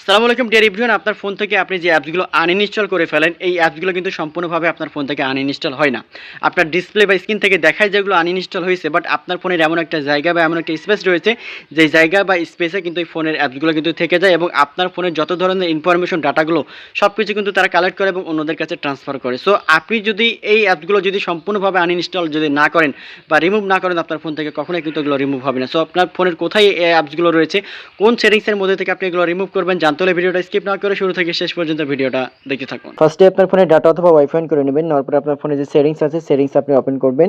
আসসালামু আলাইকুম deer everyone. আপনার ফোন থেকে আপনি যে অ্যাপসগুলো আনইনস্টল করে ফেলেন, এই অ্যাপসগুলো কিন্তু সম্পূর্ণভাবে আপনার ফোন থেকে আনইনস্টল হয় না। আপনার ডিসপ্লে বা স্ক্রিন থেকে দেখায় যেগুলো আনইনস্টল হয়েছে, বাট আপনার ফোনের এমন একটা জায়গা বা এমন একটা স্পেস রয়েছে, যে জায়গা বা স্পেসে কিন্তু এই ফোনের অ্যাপসগুলো কিন্তু থেকে যায় এবং আপনার ফোনের যত ধরনের ইনফরমেশন ডাটাগুলো সব কিছু কিন্তু তারা কালেক্ট করে এবং অন্যদের কাছে ট্রান্সফার করে। সো আপনি যদি এই অ্যাপসগুলো যদি সম্পূর্ণভাবে আনইনস্টল যদি না করেন বা রিমুভ না করেন, আপনার ফোন থেকে কখনোই কিন্তু এগুলো রিমুভ হবে না। সো আপনার ফোনের কোথায় এই অ্যাপসগুলো রয়েছে, কোন সেটিংসের মধ্যে থেকে আপনি এগুলো রিমুভ করবেন, জানতে হলে ভিডিওটা স্কিপ না করে শুরু থেকে শেষ পর্যন্ত ভিডিওটা দেখতে থাকুন। ফার্স্টে আপনার ফোনে ডাটা অথবা ওয়াইফাই অন করে নেবেন। নেওয়ার পরে আপনার ফোনে যে সেটিংস আছে, সেটিংস আপনি ওপেন করবেন।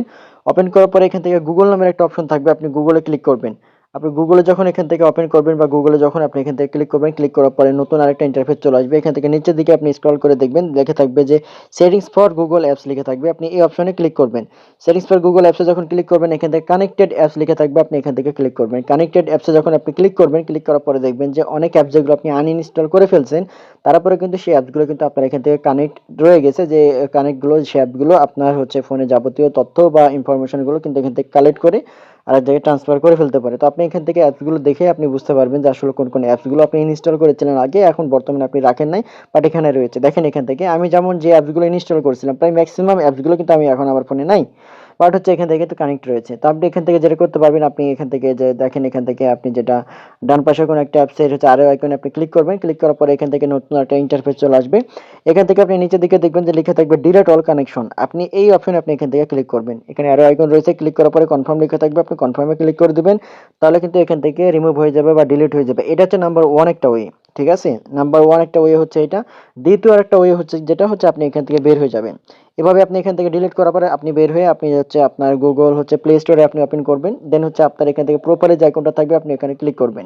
ওপেন করার পরে এখান থেকে গুগল নামের একটা অপশন থাকবে, আপনি গুগলে ক্লিক করবেন। আপনি গুগলে যখন এখান থেকে ওপেন করবেন বা গুগলে যখন আপনি এখান থেকে ক্লিক করবেন, ক্লিক করার পরে নতুন আরেকটা ইন্টারফেস চলে আসবে। এখান থেকে নিচের দিকে আপনি স্ক্রল করে দেখবেন, লেখা থাকবে যে সেটিংস ফর গুগল অ্যাপস লেখা থাকবে। আপনি এই অপশনে ক্লিক করবেন। সেটিংস ফর গুগল অ্যাপসে যখন ক্লিক করবেন, এখান থেকে কানেক্টেড অ্যাপস লেখা থাকবে, আপনি এখান থেকে ক্লিক করবেন। কানেক্টেড অ্যাপসে যখন আপনি ক্লিক করবেন, ক্লিক করার পরে দেখবেন যে অনেক অ্যাপস যেগুলো আপনি আনইনস্টল করে ফেলছেন, তারপরে কিন্তু সেই অ্যাপসগুলো কিন্তু আপনার এখান থেকে কানেক্ট রয়ে গেছে। যে কানেক্টগুলো, সেই অ্যাপগুলো আপনার হচ্ছে ফোনে যাবতীয় তথ্য বা ইনফরমেশনগুলো কিন্তু এখান থেকে কালেক্ট করে আরেক জায়গায় ট্রান্সফার করে ফেলতে পারে। তো আপনি এখান থেকে অ্যাপসগুলো দেখে আপনি বুঝতে পারবেন যে আসলে কোন অ্যাপসগুলো আপনি ইনস্টল করেছিলেন আগে, এখন বর্তমানে আপনি রাখেন নাই, বাট এখানে রয়েছে। দেখেন এখান থেকে আমি যেমন যে অ্যাপসগুলো ইনস্টল করেছিলাম, প্রায় ম্যাক্সিমাম অ্যাপসগুলো কিন্তু আমি এখন আমার ফোনে নাই, বাট হচ্ছে এখান থেকে তো কানেক্ট রয়েছে। তো আপনি এখান থেকে যেটা করতে পারবেন, আপনি এখান থেকে যে দেখেন, এখান থেকে আপনি যেটা ডান পাশে কোনো একটা অ্যাপসের হচ্ছে আরো আইকনে আপনি ক্লিক করবেন। ক্লিক করার পরে এখান থেকে নতুন একটা ইন্টারফেস চলে আসবে। এখান থেকে আপনি নিচের দিকে দেখবেন যে লেখা থাকবে ডিলিট অল কানেকশন। আপনি এই অপশনে আপনি এখান থেকে ক্লিক করবেন। এখানে আরো আইকন রয়েছে, ক্লিক করার পরে কনফার্ম লেখা থাকবে, আপনি কনফার্মে ক্লিক করে দিবেন। তাহলে কিন্তু এখান থেকে রিমুভ হয়ে যাবে বা ডিলিট হয়ে যাবে। এটা হচ্ছে নাম্বার ওয়ান একটা ওয়ে। ঠিক আছে, নাম্বার ওয়ান একটা ওয়ে হচ্ছে এটা। দ্বিতীয় আর একটা ওয়ে হচ্ছে যেটা হচ্ছে আপনি এখান থেকে বের হয়ে যাবেন। এভাবে আপনি এখান থেকে ডিলিট করার পরে আপনি বের হয়ে আপনি হচ্ছে আপনার গুগল হচ্ছে প্লে স্টোরে আপনি ওপেন করবেন। দেন হচ্ছে আপনার এখান থেকে প্রোফাইলে যে আইকনটা থাকবে, আপনি এখানে ক্লিক করবেন।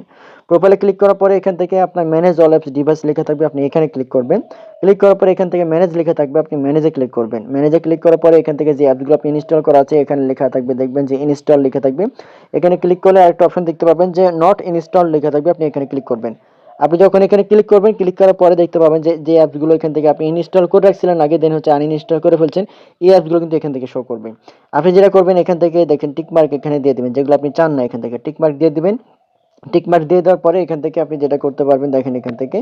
প্রোফাইলে ক্লিক করার পরে এখান থেকে আপনার ম্যানেজ অল অ্যাপস ডিভাইস লেখা থাকবে, আপনি এখানে ক্লিক করবেন। ক্লিক করার পরে এখান থেকে ম্যানেজ লেখা থাকবে, আপনি ম্যানেজে ক্লিক করবেন। ম্যানেজে ক্লিক করার পরে এখান থেকে যে অ্যাপসগুলো আপনি ইনস্টল করা আছে এখানে লেখা থাকবে, দেখবেন যে ইনস্টল লেখা থাকবে। এখানে ক্লিক করলে আরেকটা অপশন দেখতে পাবেন যে নট ইনস্টল লেখা থাকবে, আপনি এখানে ক্লিক করবেন। আপনি যখন এখানে ক্লিক করবেন, ক্লিক করার পরে দেখতে পাবেন যে যে অ্যাপসগুলো এখান থেকে আপনি ইনস্টল করে রাখছিলেন আগে, দেন হচ্ছে আনইনস্টল করে ফেলছেন, এই অ্যাপসগুলো কিন্তু এখান থেকে শো করবে। আপনি যেটা করবেন, এখান থেকে দেখেন টিক মার্ক এখানে দিয়ে দিবেন, যেগুলো আপনি চান না এখান থেকে টিক মার্ক দিয়ে দিবেন। টিক মার্ক দিয়ে দেওয়ার পরে এখান থেকে আপনি যেটা করতে পারবেন, দেখেন এখান থেকে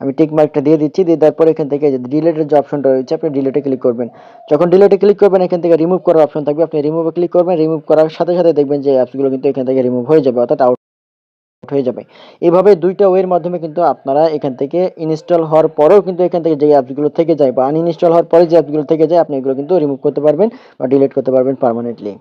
আমি টিক মার্কটা দিয়ে দিচ্ছি। দিয়ে দেওয়ার পরে এখান থেকে ডিলিটের যে অপশনটা রয়েছে, আপনি ডিলিটে ক্লিক করবেন। যখন ডিলিটে ক্লিক করবেন, এখান থেকে রিমুভ করার অপশন থাকবে, আপনি রিমুভে ক্লিক করবেন। রিমুভ করার সাথে সাথে দেখবেন যে অ্যাপসগুলো কিন্তু এখান থেকে রিমুভ হয়ে যাবে, অর্থাৎ আউট হয়ে যাবে। এভাবে দুইটা ওয়ের মাধ্যমে কিন্তু আপনারা এখান থেকে ইনস্টল হওয়ার পরেও কিন্তু এখান থেকে যে অ্যাপসগুলো থেকে যায় বা আনইনস্টল হওয়ার পরে যে অ্যাপসগুলো থেকে যায়, আপনি এগুলো কিন্তু রিমুভ করতে পারবেন বা ডিলিট করতে পারবেন পার্মানেন্টলি।